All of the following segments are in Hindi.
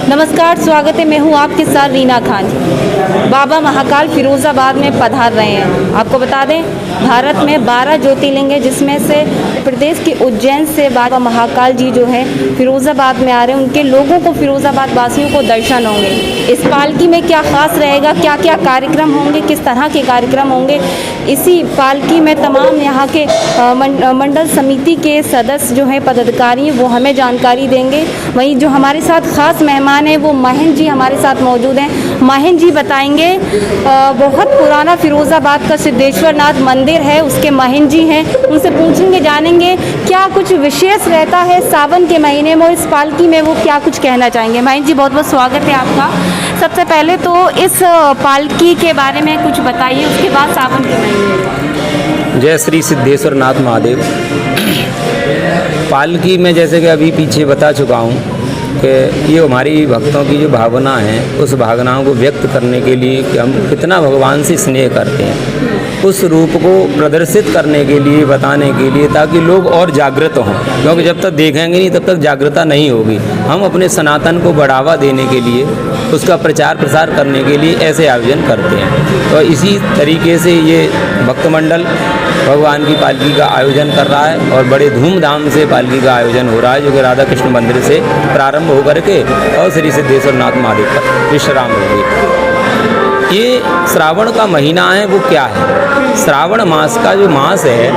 नमस्कार, स्वागत है। मैं हूं आपके साथ रीना खान। बाबा महाकाल फिरोज़ाबाद में पधार रहे हैं। आपको बता दें, भारत में 12 ज्योतिर्लिंग है, जिसमें से प्रदेश के उज्जैन से बाबा महाकाल जी जो है फिरोज़ाबाद में आ रहे हैं। उनके लोगों को, फिरोज़ाबाद वासियों को दर्शन होंगे। इस पालकी में क्या ख़ास रहेगा, क्या क्या कार्यक्रम होंगे, किस तरह के कार्यक्रम होंगे, इसी पालकी में तमाम यहाँ के मंडल समिति के सदस्य जो हैं, पदाधिकारी हैं, वो हमें जानकारी देंगे। वहीं जो हमारे साथ ख़ास मेहमान हैं वो महेंद्र जी हमारे साथ मौजूद हैं। महेंद्र जी बताएंगे, बहुत पुराना फिरोज़ाबाद का सिद्धेश्वर नाथ मंदिर है, उसके महेंद्र जी हैं। उनसे पूछेंगे, जानेंगे क्या कुछ विशेष रहता है सावन के महीने में, इस पालकी में वो क्या कुछ कहना चाहेंगे। महेंद्र जी, बहुत बहुत स्वागत है आपका। सबसे पहले तो इस पालकी के बारे में कुछ बताइए, उसके बाद सावन के महीने। जय श्री सिद्धेश्वर नाथ महादेव। पालकी में जैसे कि अभी पीछे बता चुका हूँ कि ये हमारी भक्तों की जो भावना है, उस भावनाओं को व्यक्त करने के लिए कि हम कितना भगवान से स्नेह करते हैं, उस रूप को प्रदर्शित करने के लिए, बताने के लिए, ताकि लोग और जागृत हों। क्योंकि जब तक देखेंगे नहीं तब तक जागृता नहीं होगी। हम अपने सनातन को बढ़ावा देने के लिए, उसका प्रचार प्रसार करने के लिए ऐसे आयोजन करते हैं। तो इसी तरीके से ये भक्तमंडल भगवान की पालकी का आयोजन कर रहा है और बड़े धूमधाम से पालकी का आयोजन हो रहा है, जो कि राधा कृष्ण मंदिर से प्रारंभ होकर के और श्री सिद्धेश्वर नाथ महादेव पर विश्राम होगी। ये श्रावण का महीना है, वो क्या है? श्रावण मास का जो मास है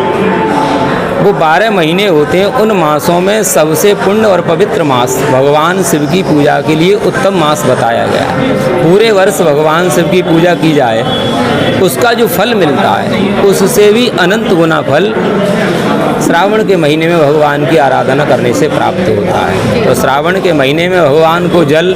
वो 12 महीने होते हैं। उन मासों में सबसे पुण्य और पवित्र मास भगवान शिव की पूजा के लिए उत्तम मास बताया गया है। पूरे वर्ष भगवान शिव की पूजा की जाए, उसका जो फल मिलता है उससे भी अनंत गुना फल श्रावण के महीने में भगवान की आराधना करने से प्राप्त होता है। तो श्रावण के महीने में भगवान को जल,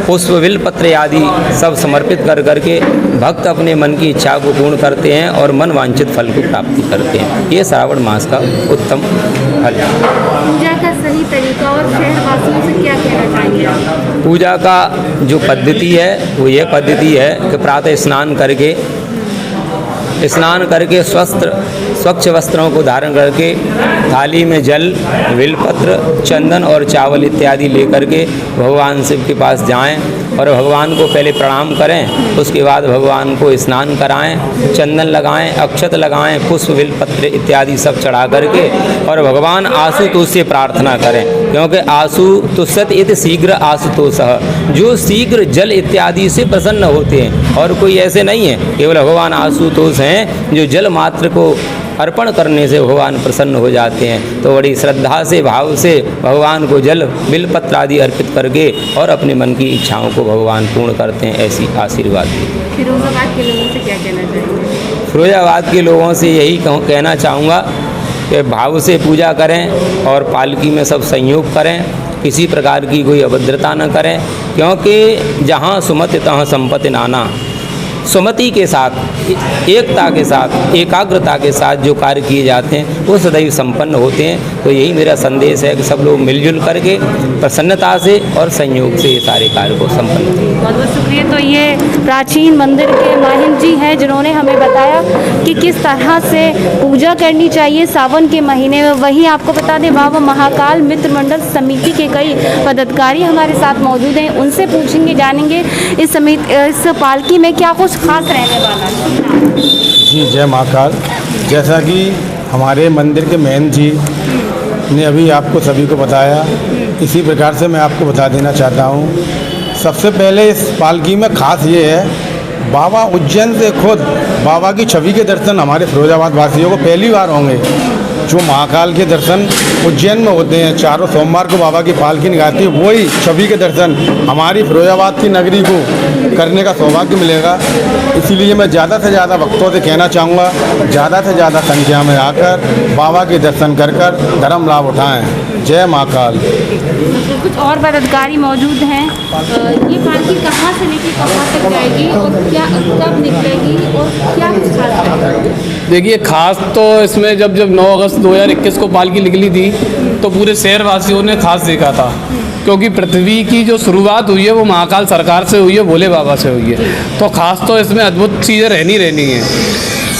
पुष्प, बिल्वपत्र आदि सब समर्पित कर करके भक्त अपने मन की इच्छा को पूर्ण करते हैं और मन वांछित फल को प्राप्ति करते हैं। ये श्रावण मास का उत्तम फल है। पूजा का सही तरीका और शहरवासियों से क्या कहना चाहेंगे आप? पूजा का जो पद्धति है वो ये पद्धति है कि प्रातः स्नान करके स्वच्छ वस्त्रों को धारण करके थाली में जल, बिल्वपत्र, चंदन और चावल इत्यादि लेकर के भगवान शिव के पास जाएं और भगवान को पहले प्रणाम करें। उसके बाद भगवान को स्नान कराएं, चंदन लगाएं, अक्षत लगाएं, पुष्प, बिल्वपत्र इत्यादि सब चढ़ा करके और भगवान आशुतोष से प्रार्थना करें। क्योंकि आशुतोषत इति शीघ्र आशुतोषः, जो शीघ्र जल इत्यादि से प्रसन्न होते हैं। और कोई ऐसे नहीं है, केवल भगवान आशुतोष हैं जो जल मात्र को अर्पण करने से भगवान प्रसन्न हो जाते हैं। तो बड़ी श्रद्धा से, भाव से भगवान को जल, बिल्वपत्र आदि अर्पित करके और अपने मन की इच्छाओं को भगवान पूर्ण करते हैं। ऐसी आशीर्वाद दी। फिरोज़ाबाद के लोगों से क्या कहना चाहेंगे? फिरोज़ाबाद के लोगों से यही कहना चाहूँगा कि भाव से पूजा करें और पालकी में सब सहयोग करें, किसी प्रकार की कोई अभद्रता न करें। क्योंकि जहाँ सुमति तहाँ संपत्ति नाना, सुमति के साथ, एकता के साथ, एकाग्रता के साथ जो कार्य किए जाते हैं वो सदैव संपन्न होते हैं। तो यही मेरा संदेश है कि सब लोग मिलजुल करके प्रसन्नता से और संयोग से ये सारे कार्य को संपन्न करें। बहुत बहुत शुक्रिया। तो ये प्राचीन मंदिर के महेंद्र जी हैं, जिन्होंने हमें बताया कि किस तरह से पूजा करनी चाहिए सावन के महीने में। वहीं आपको बता दें, बाबा महाकाल मित्र मंडल समिति के कई पदाधिकारी हमारे साथ मौजूद हैं। उनसे पूछेंगे, जानेंगे इस पालकी में क्या कुछ खास रहने वाला है। जी, जय महाकाल। जैसा कि महंत मंदिर के महेंद्र जी ने अभी आपको सभी को बताया, इसी प्रकार से मैं आपको बता देना चाहता हूँ। सबसे पहले इस पालकी में खास ये है, बाबा उज्जैन से खुद बाबा की छवि के दर्शन हमारे फिरोज़ाबाद वासियों को पहली बार होंगे। जो महाकाल के दर्शन उज्जैन में होते हैं, चारों सोमवार को बाबा की पालकी निकालती है, वही छवि के दर्शन हमारी फिरोज़ाबाद की नगरी को करने का सौभाग्य मिलेगा। इसीलिए मैं ज़्यादा से ज़्यादा भक्तों से कहना चाहूँगा, ज़्यादा से ज़्यादा संख्या में आकर बाबा के दर्शन कर धर्म लाभ उठाएँ। जय महाकाल। कुछ और पदाधिकारी मौजूद हैं। ये पालकी कहाँ से लेकर कहाँ तक जाएगी और क्या कब निकलेगी और क्या कुछ खास है? देखिए, खास तो इसमें जब 9 अगस्त 2021 को पालकी निकली थी तो पूरे शहरवासियों ने खास देखा था। क्योंकि पृथ्वी की जो शुरुआत हुई है वो महाकाल सरकार से हुई है, भोले बाबा से हुई है। तो खास तो इसमें अद्भुत चीज़ें रहनी हैं।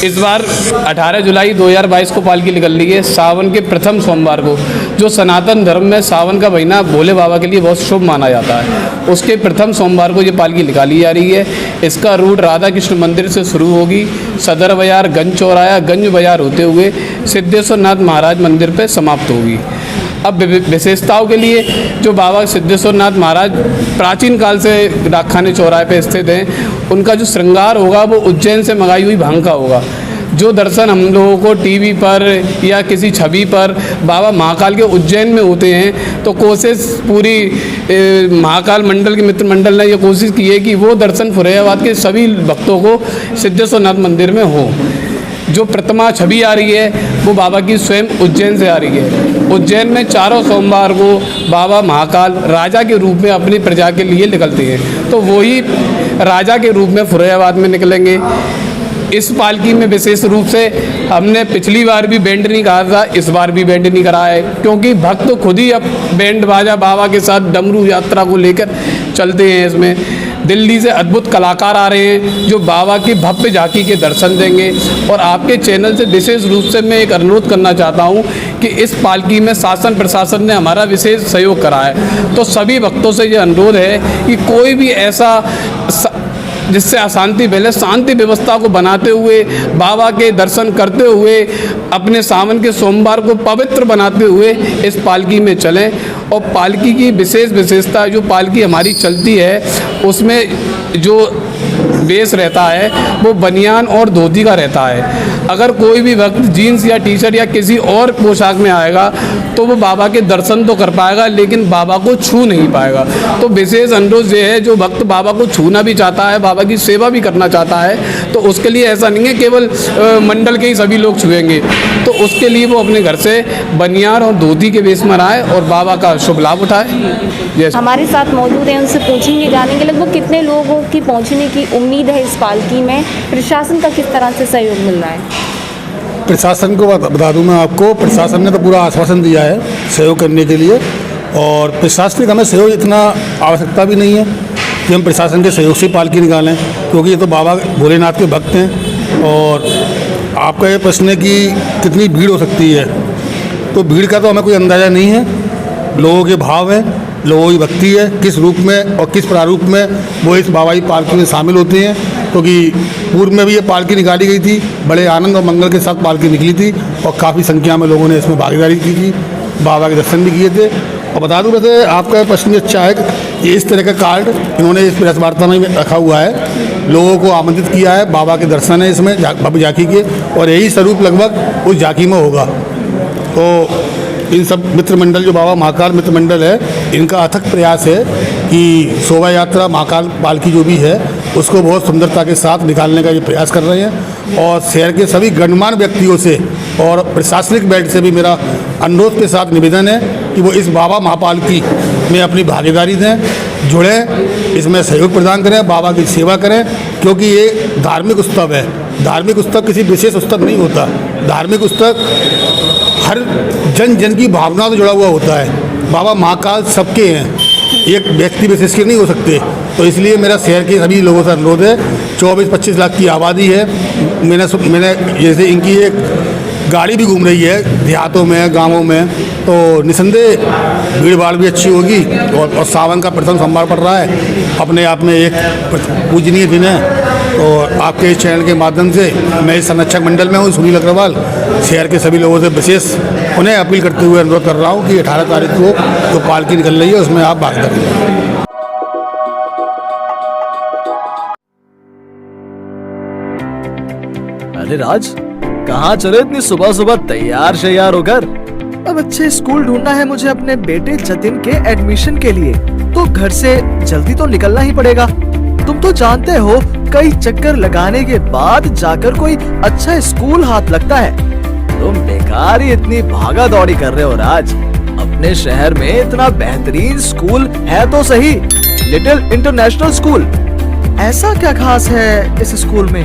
इस बार 18 जुलाई 2022 को पालकी निकल रही है, सावन के प्रथम सोमवार को। जो सनातन धर्म में सावन का महीना भोले बाबा के लिए बहुत शुभ माना जाता है, उसके प्रथम सोमवार को ये पालकी निकाली जा रही है। इसका रूट राधा कृष्ण मंदिर से शुरू होगी, सदर बाजार, गंज चौराया, गंज बाजार होते हुए सिद्धेश्वर नाथ महाराज मंदिर पे समाप्त होगी। अब विशेषताओं के लिए जो बाबा सिद्धेश्वर नाथ महाराज प्राचीन काल से डाकखाने चौराहे पे स्थित हैं, उनका जो श्रृंगार होगा वो उज्जैन से मंगाई हुई भांग का होगा। जो दर्शन हम लोगों को टीवी पर या किसी छवि पर बाबा महाकाल के उज्जैन में होते हैं, तो कोशिश पूरी महाकाल मंडल के मित्र मंडल ने ये कोशिश की है कि वो दर्शन फुरैयाबाद के सभी भक्तों को सिद्धेश्वर नाथ मंदिर में हो। जो प्रतिमा छवि आ रही है वो बाबा की स्वयं उज्जैन से आ रही है। उज्जैन में चारों सोमवार को बाबा महाकाल राजा के रूप में अपनी प्रजा के लिए निकलते हैं, तो वही राजा के रूप में फुरैयाबाद में निकलेंगे। इस पालकी में विशेष रूप से हमने पिछली बार भी बैंड नहीं कहा था, इस बार भी बैंड नहीं करा है, क्योंकि भक्त खुद ही अब बैंड बाजा बाबा के साथ डमरू यात्रा को लेकर चलते हैं। इसमें दिल्ली से अद्भुत कलाकार आ रहे हैं जो बाबा की भव्य झांकी के दर्शन देंगे। और आपके चैनल से विशेष रूप से मैं एक अनुरोध करना चाहता हूं कि इस पालकी में शासन प्रशासन ने हमारा विशेष सहयोग करा है, तो सभी भक्तों से ये अनुरोध है कि कोई भी ऐसा जिससे अशांति फैले, शांति व्यवस्था को बनाते हुए, बाबा के दर्शन करते हुए, अपने सावन के सोमवार को पवित्र बनाते हुए इस पालकी में चलें। और पालकी की विशेषता, जो पालकी हमारी चलती है उसमें जो बेस रहता है वो बनियान और धोती का रहता है। अगर कोई भी भक्त जीन्स या टी शर्ट या किसी और पोशाक में आएगा तो वो बाबा के दर्शन तो कर पाएगा लेकिन बाबा को छू नहीं पाएगा। तो विशेष अनुरोध ये है, जो भक्त बाबा को छूना भी चाहता है, बाबा की सेवा भी करना चाहता है, तो उसके लिए ऐसा नहीं है केवल मंडल के ही सभी लोग छुएंगे, तो उसके लिए वो अपने घर से बनियान और धोती के बेस में आए और बाबा का शुभ लाभ उठाए। हमारे साथ मौजूद हैं, उनसे पूछेंगे, जानेंगे लगभग कितने लोगों की पहुंचने की उम्मीद है इस पालकी में, प्रशासन का किस तरह से सहयोग मिल रहा है? प्रशासन को बता दूं मैं आपको, प्रशासन ने तो पूरा आश्वासन दिया है सहयोग करने के लिए, और प्रशासनिक हमें सहयोग इतना आवश्यकता भी नहीं है कि हम प्रशासन के सहयोग से पालकी निकालें, क्योंकि ये तो बाबा भोलेनाथ के भक्त हैं। और आपका ये प्रश्न है कि कितनी भीड़ हो सकती है, तो भीड़ का तो हमें कोई अंदाज़ा नहीं है। लोगों के भाव हैं, लोगों की भक्ति है, किस रूप में और किस प्रारूप में वो इस बाबा की पालकी में शामिल होते हैं, क्योंकि पूर्व में भी ये पालकी निकाली गई थी, बड़े आनंद और मंगल के साथ पालकी निकली थी और काफ़ी संख्या में लोगों ने इसमें भागीदारी की थी, बाबा के दर्शन भी किए थे। और बता दूं, वैसे आपका प्रश्न भी अच्छा है कि इस तरह का कार्ड इन्होंने इस प्रेस वार्ता में रखा हुआ है, लोगों को आमंत्रित किया है, बाबा के दर्शन है इसमें भव्य झांकी के, और यही स्वरूप लगभग उस झांकी में होगा। तो इन सब मित्र मंडल, जो बाबा महाकाल मित्र मंडल है, इनका अथक प्रयास है कि शोभा यात्रा महाकाल पालकी जो भी है उसको बहुत सुंदरता के साथ निकालने का ये प्रयास कर रहे हैं। और शहर के सभी गणमान्य व्यक्तियों से और प्रशासनिक बेल्ट से भी मेरा अनुरोध के साथ निवेदन है कि वो इस बाबा महापालकी में अपनी भागीदारी दें, जुड़ें, इसमें सहयोग प्रदान करें, बाबा की सेवा करें, क्योंकि ये धार्मिक उत्सव है। धार्मिक उत्सव किसी विशेष उत्सव नहीं होता, धार्मिक उत्सव हर जन जन की भावना से जुड़ा हुआ होता है। बाबा महाकाल सबके हैं, एक व्यक्ति विशेष के नहीं हो सकते। तो इसलिए मेरा शहर के सभी लोगों से अनुरोध है, 24-25 लाख की आबादी है, मैंने जैसे इनकी एक गाड़ी भी घूम रही है देहातों में, गांवों में, तो निसंदेह भीड़ भाड़ भी अच्छी होगी। और सावन का प्रथम सोमवार पड़ रहा है, अपने आप में एक पूजनीय दिन है। और आपके इस चैनल के माध्यम से मैं इस संरक्षक मंडल में हूँ, सुनील अग्रवाल, शहर के सभी लोगों से विशेष उन्हें अपील करते हुए अनुरोध कर रहा हूँ कि 18 तारीख को जो पालकी निकल रही है उसमें आप भागीदारी करें। अरे राज, कहाँ चले इतनी सुबह सुबह तैयार शैयार होकर? अब अच्छे स्कूल ढूंढना है मुझे अपने बेटे जतिन के एडमिशन के लिए, तो घर से जल्दी तो निकलना ही पड़ेगा। तुम तो जानते हो कई चक्कर लगाने के बाद जाकर कोई अच्छा स्कूल हाथ लगता है। तुम बेकार ही इतनी भागा दौड़ी कर रहे हो राज। अपने शहर में इतना बेहतरीन स्कूल है तो सही, लिटिल इंटरनेशनल स्कूल। ऐसा क्या खास है इस स्कूल में?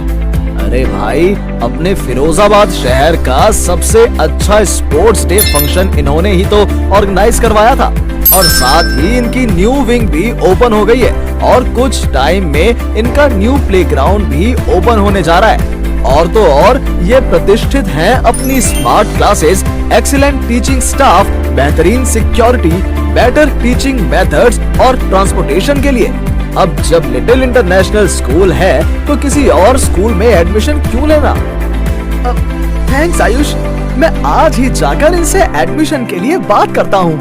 अरे भाई, अपने फिरोजाबाद शहर का सबसे अच्छा स्पोर्ट्स डे फंक्शन इन्होंने ही तो ऑर्गेनाइज करवाया था, और साथ ही इनकी न्यू विंग भी ओपन हो गई है, और कुछ टाइम में इनका न्यू प्लेग्राउंड भी ओपन होने जा रहा है। और तो और ये प्रतिष्ठित हैं अपनी smart classes, excellent teaching staff, बेहतरीन सिक्योरिटी, बेटर टीचिंग मेथड्स और ट्रांसपोर्टेशन के लिए। अब जब लिटिल इंटरनेशनल स्कूल है तो किसी और स्कूल में एडमिशन क्यों लेना? थैंक्स आयुष, मैं आज ही जाकर इनसे एडमिशन के लिए बात करता हूँ।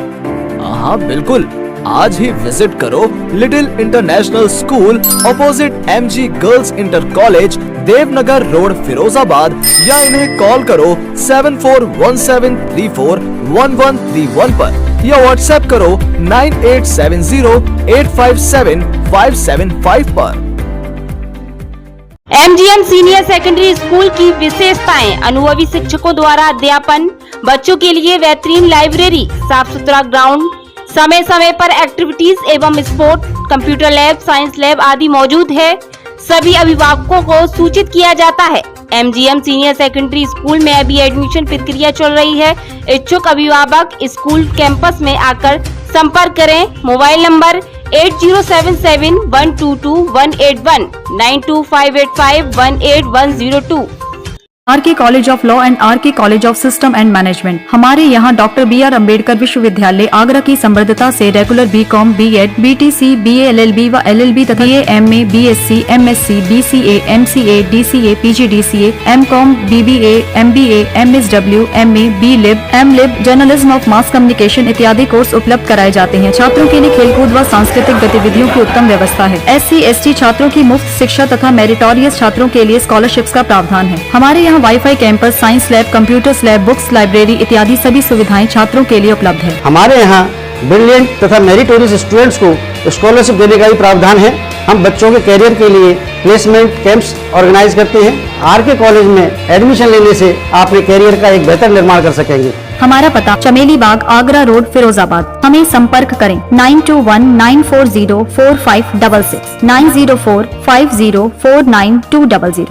हाँ बिल्कुल, आज ही विजिट करो little international school opposite MG girls inter college, Devnagar road, Firozabad, या इन्हें कॉल करो 7417341131 पर, या व्हाट्सएप करो 9870857575 पर। MGM सीनियर सेकेंडरी स्कूल की विशेषताएं: अनुभवी शिक्षकों द्वारा अध्यापन, बच्चों के लिए बेहतरीन लाइब्रेरी, साफ सुथरा ग्राउंड, समय समय पर एक्टिविटीज एवं sport, computer lab, science lab आदि मौजूद है। सभी अभिभावकों को सूचित किया जाता है। MGM सीनियर सेकेंडरी स्कूल में अभी एडमिशन प्रक्रिया चल रही है। इच्छुक अभिभावक स्कूल कैंपस में आकर संपर्क करें। Mobile number 8077122181 9258518102। RK college of law and RK college of system and management. हमारे यहाँ डॉक्टर BR अम्बेडकर विश्वविद्यालय आगरा की समृद्धता से regular BCom, B.Ed, BTC, BA, LLB व LLB तथा MA, BSc, MSc, BCA, MCA, DCA, PGDCA, MCom, BBA, MBA, MSW, MA, B.Lib, M.Lib, journalism of mass communication इत्यादि कोर्स उपलब्ध कराए जाते हैं। छात्रों के लिए खेलकूद व सांस्कृतिक गतिविधियों की उत्तम व्यवस्था है। SC/ST छात्रों की मुफ्त शिक्षा तथा मेरिटोरियस छात्रों के लिए स्कॉलरशिप्स का प्रावधान है। हमारे यहाँ wifi campus, science lab, computers lab, books, library इत्यादि सभी सुविधाएं छात्रों के लिए उपलब्ध है। हमारे यहाँ ब्रिलियंट तथा मेरिटोरियस स्टूडेंट्स को स्कॉलरशिप देने का भी प्रावधान है। हम बच्चों के कैरियर के लिए प्लेसमेंट कैंप्स ऑर्गेनाइज करते हैं। RK कॉलेज में एडमिशन लेने से आप अपने कैरियर का एक बेहतर निर्माण कर सकेंगे। हमारा पता चमेली बाग, आगरा रोड, फिरोजाबाद। हमें संपर्क करें 9219404566 9045049200।